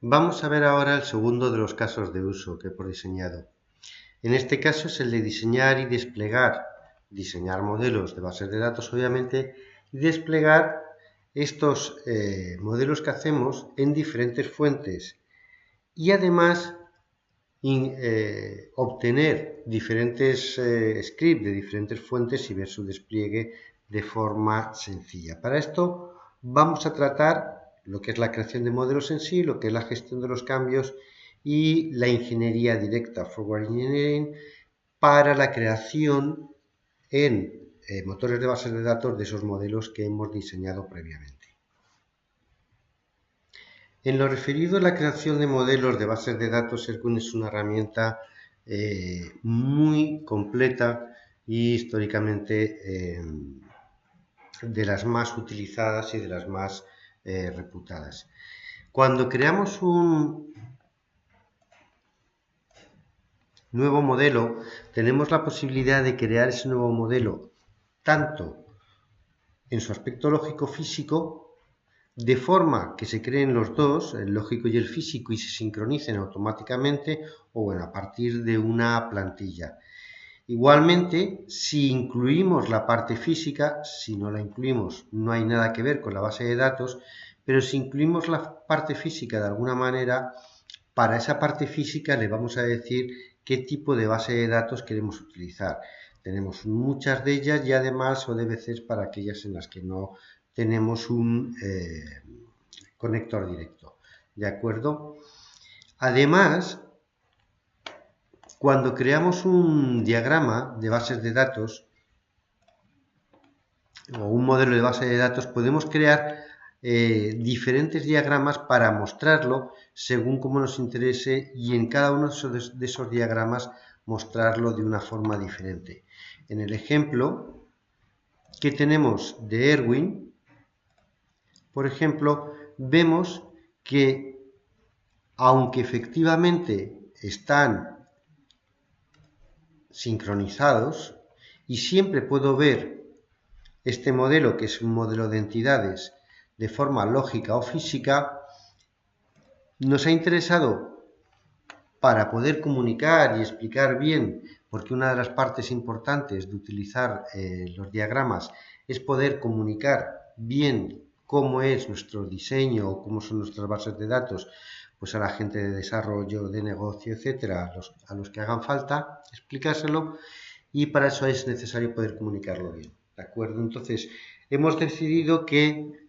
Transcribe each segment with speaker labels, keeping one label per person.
Speaker 1: Vamos a ver ahora el segundo de los casos de uso que hemos diseñado. En este caso es el de diseñar y desplegar, diseñar modelos de bases de datos obviamente, y desplegar estos modelos que hacemos en diferentes fuentes y además obtener diferentes scripts de diferentes fuentes y ver su despliegue de forma sencilla. Para esto vamos a tratar lo que es la creación de modelos en sí, lo que es la gestión de los cambios y la ingeniería directa, forward engineering, para la creación en motores de bases de datos de esos modelos que hemos diseñado previamente. En lo referido a la creación de modelos de bases de datos, SharePoint es una herramienta muy completa y históricamente de las más utilizadas y de las más reputadas. Cuando creamos un nuevo modelo, tenemos la posibilidad de crear ese nuevo modelo tanto en su aspecto lógico-físico, de forma que se creen los dos, el lógico y el físico, y se sincronicen automáticamente, o bueno, a partir de una plantilla. Igualmente, si incluimos la parte física, si no la incluimos no hay nada que ver con la base de datos, pero si incluimos la parte física de alguna manera, para esa parte física le vamos a decir qué tipo de base de datos queremos utilizar. Tenemos muchas de ellas y además ODBCs para aquellas en las que no tenemos un conector directo. ¿De acuerdo? Además, cuando creamos un diagrama de bases de datos o un modelo de base de datos, podemos crear diferentes diagramas para mostrarlo según como nos interese y en cada uno de esos diagramas mostrarlo de una forma diferente. En el ejemplo que tenemos de Erwin, por ejemplo, vemos que aunque efectivamente están sincronizados y siempre puedo ver este modelo, que es un modelo de entidades, de forma lógica o física, nos ha interesado para poder comunicar y explicar bien, porque una de las partes importantes de utilizar los diagramas es poder comunicar bien cómo es nuestro diseño o cómo son nuestras bases de datos, pues a la gente de desarrollo, de negocio, etcétera, a los que hagan falta, explicárselo, y para eso es necesario poder comunicarlo bien. ¿De acuerdo? Entonces, hemos decidido que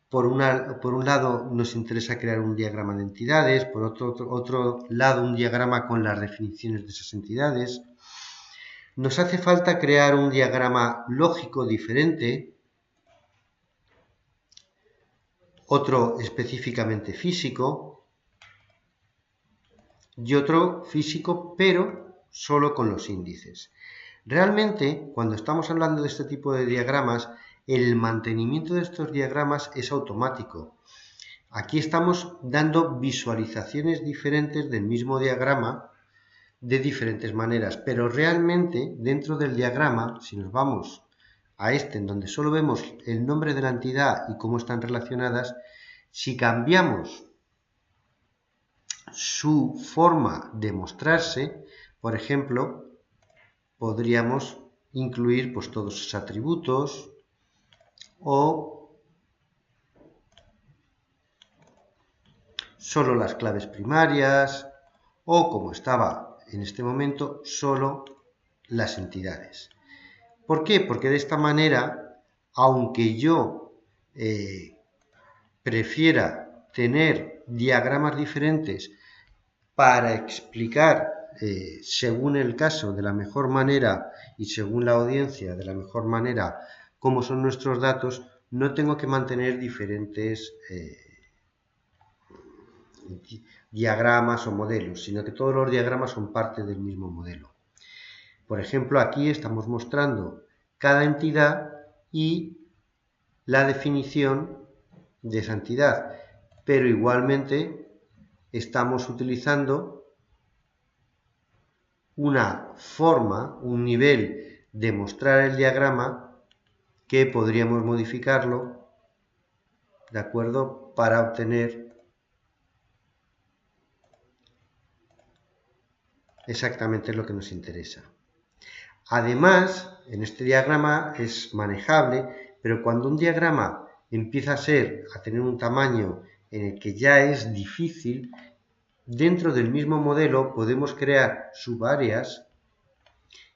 Speaker 1: por un lado nos interesa crear un diagrama de entidades, por otro lado un diagrama con las definiciones de esas entidades. Nos hace falta crear un diagrama lógico diferente, otro específicamente físico y otro físico pero solo con los índices. Realmente, cuando estamos hablando de este tipo de diagramas, el mantenimiento de estos diagramas es automático. Aquí estamos dando visualizaciones diferentes del mismo diagrama de diferentes maneras, pero realmente dentro del diagrama, si nos vamos a este en donde solo vemos el nombre de la entidad y cómo están relacionadas, si cambiamos su forma de mostrarse, por ejemplo, podríamos incluir pues todos sus atributos o solo las claves primarias o, como estaba en este momento, solo las entidades. ¿Por qué? Porque de esta manera, aunque yo prefiera tener diagramas diferentes para explicar según el caso de la mejor manera y según la audiencia de la mejor manera cómo son nuestros datos, no tengo que mantener diferentes diagramas o modelos, sino que todos los diagramas son parte del mismo modelo. Por ejemplo, aquí estamos mostrando cada entidad y la definición de esa entidad, pero igualmente estamos utilizando una forma, un nivel de mostrar el diagrama que podríamos modificarlo, ¿de acuerdo?, para obtener exactamente lo que nos interesa. Además, en este diagrama es manejable, pero cuando un diagrama empieza a tener un tamaño en el que ya es difícil, dentro del mismo modelo podemos crear subáreas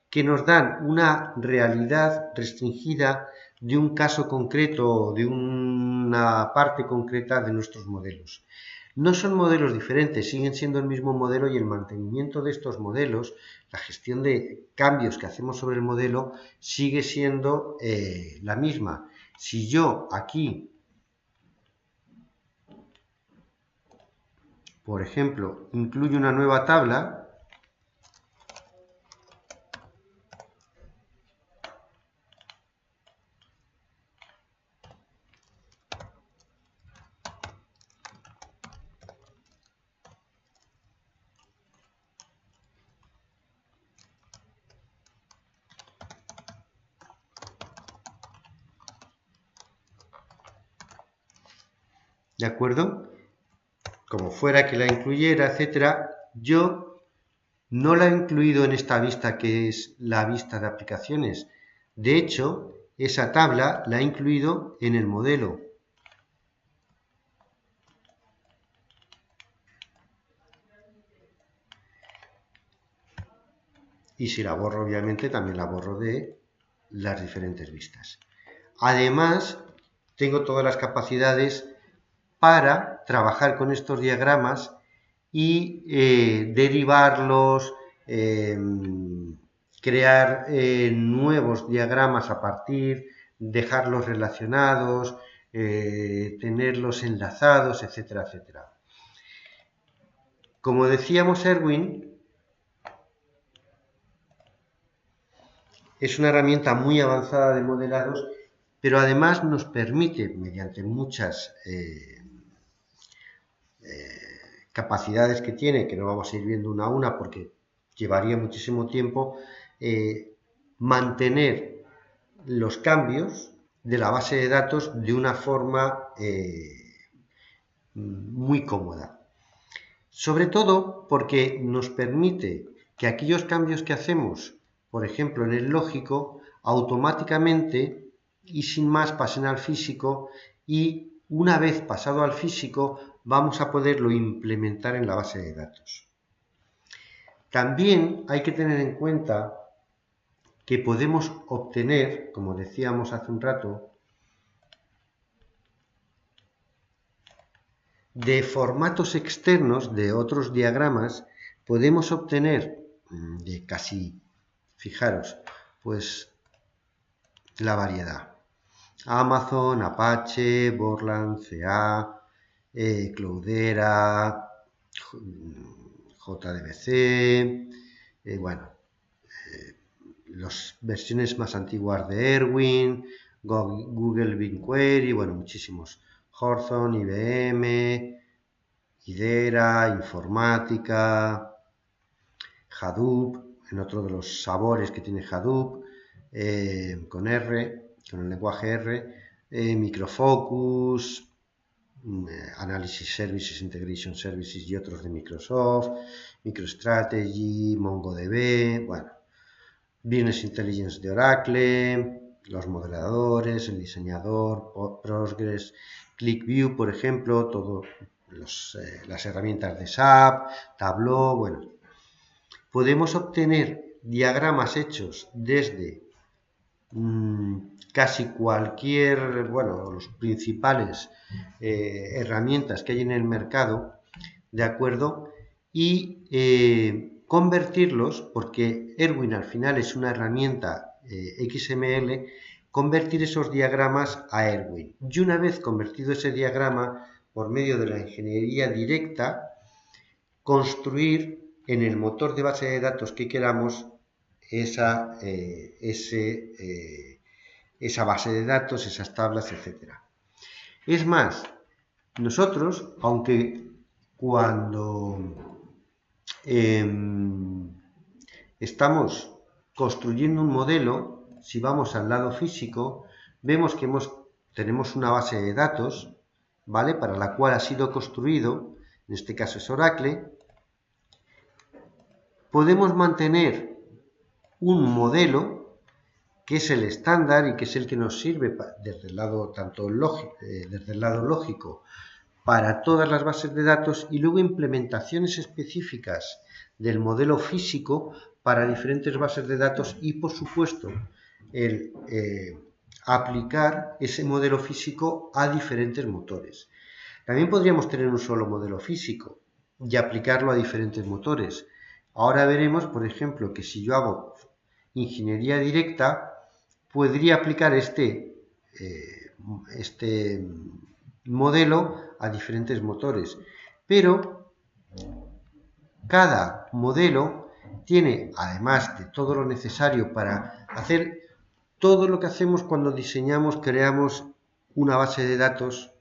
Speaker 1: que nos dan una realidad restringida de un caso concreto, de una parte concreta de nuestros modelos. No son modelos diferentes, siguen siendo el mismo modelo y el mantenimiento de estos modelos, la gestión de cambios que hacemos sobre el modelo, sigue siendo la misma. Si yo aquí, por ejemplo, incluyo una nueva tabla, ¿de acuerdo? Como fuera que la incluyera, etcétera, yo no la he incluido en esta vista que es la vista de aplicaciones. De hecho, esa tabla la he incluido en el modelo. Y si la borro, obviamente, también la borro de las diferentes vistas. Además, tengo todas las capacidades para trabajar con estos diagramas y derivarlos, crear nuevos diagramas a partir, dejarlos relacionados, tenerlos enlazados, etcétera, etcétera. Como decíamos, Erwin es una herramienta muy avanzada de modelados, pero además nos permite, mediante muchas capacidades que tiene, que no vamos a ir viendo una a una porque llevaría muchísimo tiempo, mantener los cambios de la base de datos de una forma muy cómoda. Sobre todo porque nos permite que aquellos cambios que hacemos, por ejemplo en el lógico, automáticamente y sin más pasen al físico, y una vez pasado al físico vamos a poderlo implementar en la base de datos. También hay que tener en cuenta que podemos obtener, como decíamos hace un rato, de formatos externos de otros diagramas, podemos obtener de casi, fijaros, pues la variedad. Amazon, Apache, Borland, CA, Cloudera, JDBC, bueno, las versiones más antiguas de Erwin, Google BigQuery, bueno, muchísimos. Hawthorne, IBM, Idera, Informática, Hadoop, en otro de los sabores que tiene Hadoop, con R, con el lenguaje R, Microfocus, Analysis Services, Integration Services y otros de Microsoft, MicroStrategy, MongoDB, bueno, Business Intelligence de Oracle, los modeladores, el diseñador, Postgres, ClickView, por ejemplo, todas las herramientas de SAP, Tableau, bueno. Podemos obtener diagramas hechos desde casi cualquier, bueno, los principales herramientas que hay en el mercado, ¿de acuerdo? Y convertirlos, porque Erwin al final es una herramienta XML, convertir esos diagramas a Erwin. Y una vez convertido ese diagrama, por medio de la ingeniería directa, construir en el motor de base de datos que queramos esa base de datos, esas tablas, etc. Es más, nosotros, aunque cuando estamos construyendo un modelo, si vamos al lado físico, vemos que tenemos una base de datos, ¿vale? Para la cual ha sido construido, en este caso es Oracle, podemos mantener un modelo que es el estándar y que es el que nos sirve desde el lado desde el lado lógico para todas las bases de datos, y luego implementaciones específicas del modelo físico para diferentes bases de datos y, por supuesto, el aplicar ese modelo físico a diferentes motores. También podríamos tener un solo modelo físico y aplicarlo a diferentes motores. Ahora veremos, por ejemplo, que si yo hago ingeniería directa, podría aplicar este modelo a diferentes motores, pero cada modelo tiene, además de todo lo necesario para hacer todo lo que hacemos cuando diseñamos, creamos una base de datos,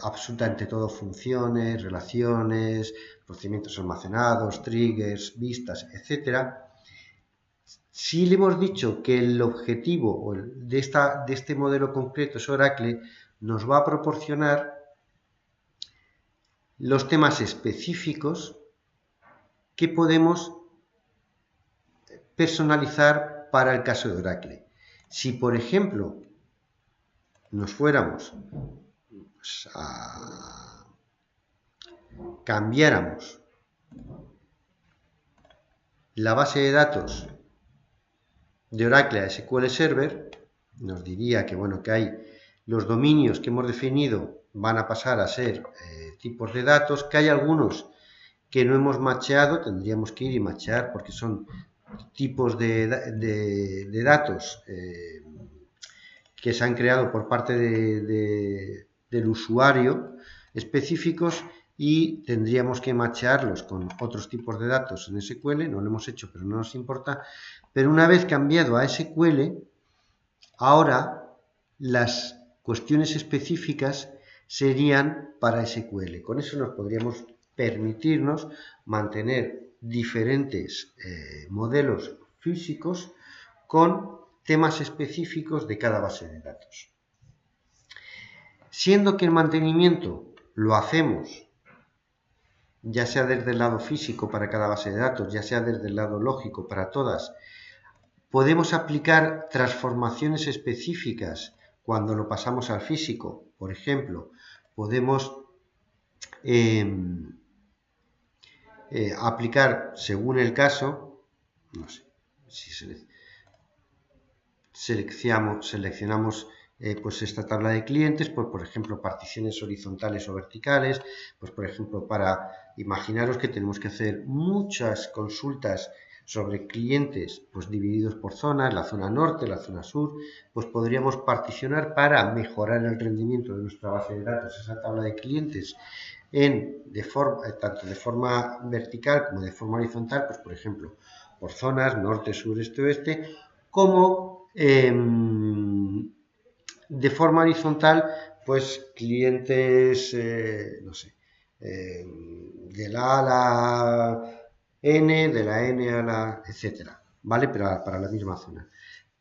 Speaker 1: absolutamente todo, funciones, relaciones, procedimientos almacenados, triggers, vistas, etcétera. Si le hemos dicho que el objetivo de este modelo concreto es Oracle, nos va a proporcionar los temas específicos que podemos personalizar para el caso de Oracle. Si, por ejemplo, nos fuéramos cambiáramos la base de datos de Oracle a SQL Server, nos diría que, bueno, que hay los dominios que hemos definido van a pasar a ser tipos de datos, que hay algunos que no hemos macheado, tendríamos que ir y machear porque son tipos de datos que se han creado por parte del usuario específicos, y tendríamos que machearlos con otros tipos de datos en SQL. No lo hemos hecho, pero no nos importa. Pero una vez cambiado a SQL, ahora las cuestiones específicas serían para SQL. Con eso nos podríamos permitirnos mantener diferentes modelos físicos con temas específicos de cada base de datos. Siendo que el mantenimiento lo hacemos ya sea desde el lado físico para cada base de datos, ya sea desde el lado lógico para todas, podemos aplicar transformaciones específicas cuando lo pasamos al físico. Por ejemplo, podemos aplicar, según el caso, no sé, si seleccionamos pues esta tabla de clientes, pues por ejemplo particiones horizontales o verticales, pues por ejemplo para imaginaros que tenemos que hacer muchas consultas sobre clientes pues divididos por zonas, la zona norte, la zona sur, pues podríamos particionar para mejorar el rendimiento de nuestra base de datos, esa tabla de clientes, tanto de forma vertical como de forma horizontal, pues por ejemplo por zonas, norte, sur, este, oeste, como de forma horizontal, pues clientes, no sé, de la A a la N, de la N a la, etcétera, ¿vale? Pero para la misma zona.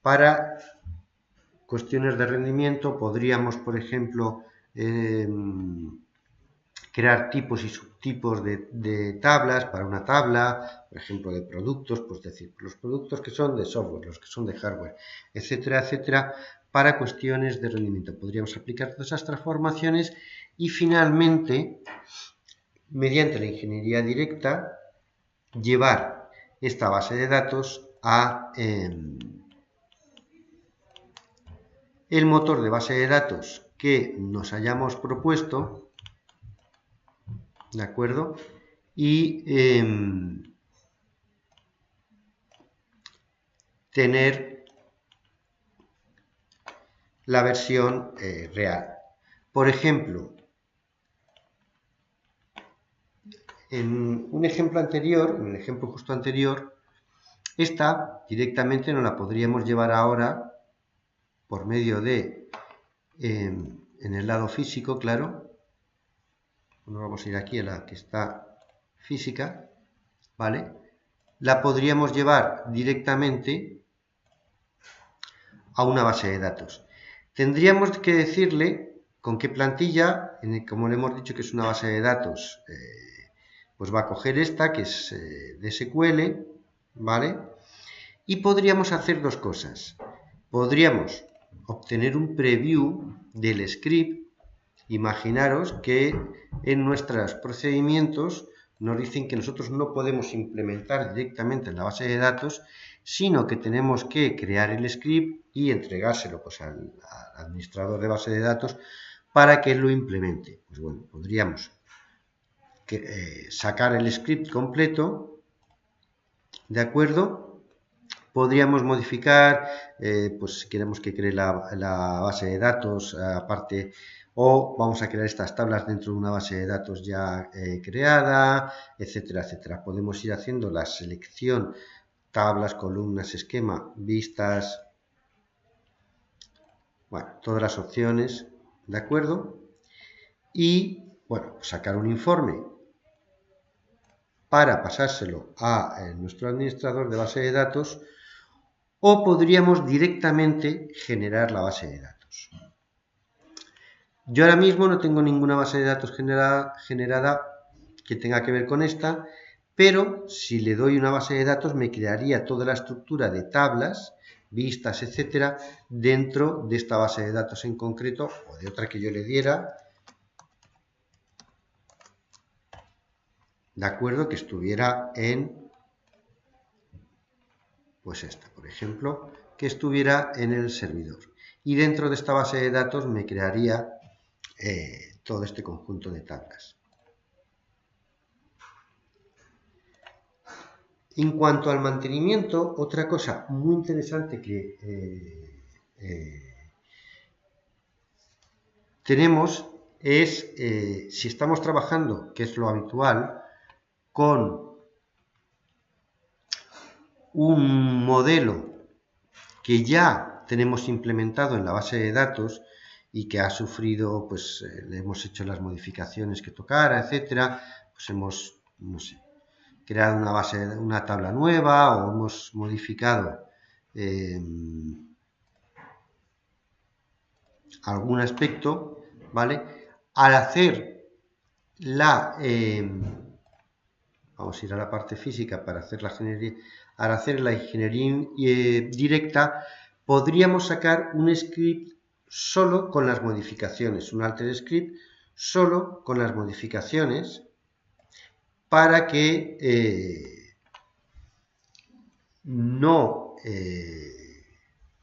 Speaker 1: Para cuestiones de rendimiento podríamos, por ejemplo, crear tipos y subtipos de tablas para una tabla, por ejemplo, de productos, pues decir, los productos que son de software, los que son de hardware, etcétera, etcétera, para cuestiones de rendimiento. Podríamos aplicar todas esas transformaciones y finalmente, mediante la ingeniería directa, llevar esta base de datos a el motor de base de datos que nos hayamos propuesto, ¿de acuerdo? Y tener la versión real. Por ejemplo, en un ejemplo anterior, en el ejemplo justo anterior, esta directamente no la podríamos llevar ahora por medio de, en el lado físico, claro. Bueno, vamos a ir aquí a la que está física, ¿vale? La podríamos llevar directamente a una base de datos. Tendríamos que decirle con qué plantilla, como le hemos dicho que es una base de datos pues va a coger esta, que es de SQL, ¿vale? Y podríamos hacer dos cosas. Podríamos obtener un preview del script. Imaginaros que en nuestros procedimientos nos dicen que nosotros no podemos implementar directamente en la base de datos, sino que tenemos que crear el script y entregárselo pues, al administrador de base de datos para que lo implemente. Pues bueno, podríamos sacar el script completo, ¿de acuerdo? Podríamos modificar, pues si queremos que cree la base de datos aparte, o vamos a crear estas tablas dentro de una base de datos ya creada, etcétera, etcétera. Podemos ir haciendo la selección, tablas, columnas, esquema, vistas, bueno, todas las opciones, ¿de acuerdo? Y, bueno, sacar un informe para pasárselo a nuestro administrador de base de datos, o podríamos directamente generar la base de datos. Yo ahora mismo no tengo ninguna base de datos generada que tenga que ver con esta, pero si le doy una base de datos me crearía toda la estructura de tablas, vistas, etcétera, dentro de esta base de datos en concreto o de otra que yo le diera, de acuerdo, que estuviera en, pues esta, por ejemplo, que estuviera en el servidor. Y dentro de esta base de datos me crearía todo este conjunto de tablas. En cuanto al mantenimiento, otra cosa muy interesante que tenemos es, si estamos trabajando, que es lo habitual, con un modelo que ya tenemos implementado en la base de datos y que ha sufrido, pues le hemos hecho las modificaciones que tocara, etcétera, pues hemos, no sé, creado una tabla nueva o hemos modificado algún aspecto, ¿vale? Al hacer vamos a ir a la parte física para hacer la ingeniería, al hacer la ingeniería directa, podríamos sacar un script solo con las modificaciones, un alter script solo con las modificaciones, para que no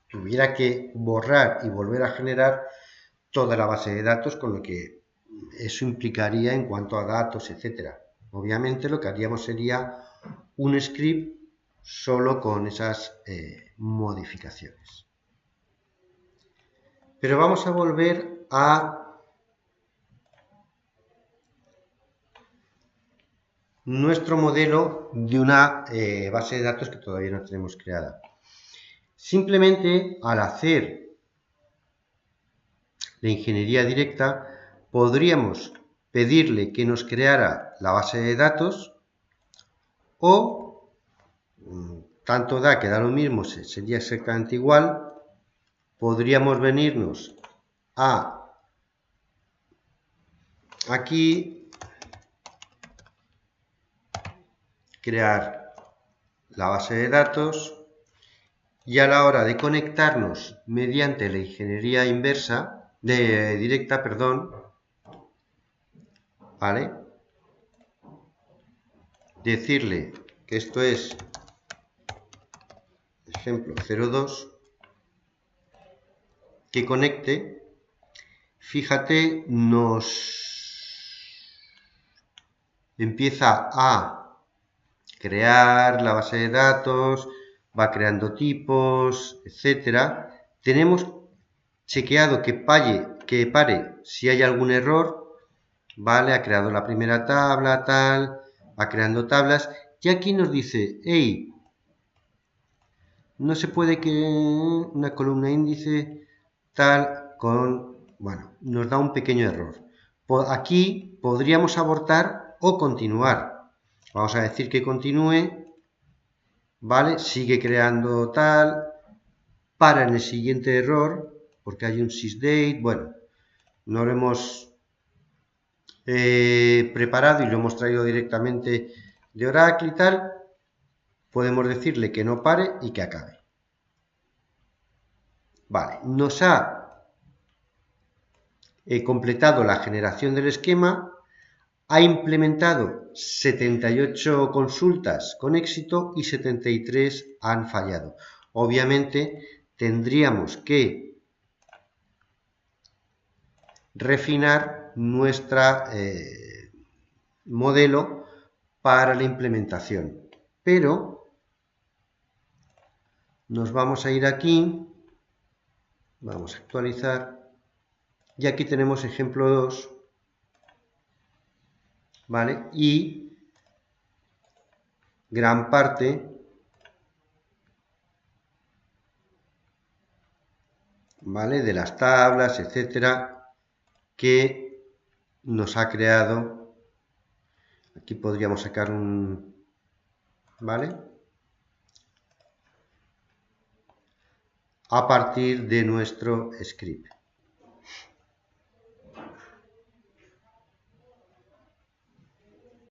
Speaker 1: tuviera que borrar y volver a generar toda la base de datos, con lo que eso implicaría en cuanto a datos, etcétera. Obviamente lo que haríamos sería un script solo con esas modificaciones. Pero vamos a volver a nuestro modelo de una base de datos que todavía no tenemos creada. Simplemente al hacer la ingeniería directa podríamos pedirle que nos creara la base de datos, o tanto da que da lo mismo, sería exactamente igual. Podríamos venirnos a aquí, crear la base de datos, y a la hora de conectarnos mediante la ingeniería directa, ¿vale? Decirle que esto es ejemplo 02, que conecte. Fíjate, nos empieza a crear la base de datos, va creando tipos, etcétera. Tenemos chequeado que pare si hay algún error, ¿vale? Ha creado la primera tabla, tal, va creando tablas, y aquí nos dice, hey, no se puede que una columna índice tal con, bueno, nos da un pequeño error. Aquí podríamos abortar o continuar. Vamos a decir que continúe, ¿vale? Sigue creando tal, para en el siguiente error, porque hay un sysdate, bueno, no lo hemos preparado y lo hemos traído directamente de Oracle y tal, podemos decirle que no pare y que acabe. Vale, nos ha completado la generación del esquema, ha implementado 78 consultas con éxito y 73 han fallado. Obviamente tendríamos que refinar nuestro modelo para la implementación, pero nos vamos a ir aquí, vamos a actualizar y aquí tenemos ejemplo 2, ¿vale? Y gran parte, ¿vale?, de las tablas, etcétera, que nos ha creado. Aquí podríamos sacar un, ¿vale?, a partir de nuestro script.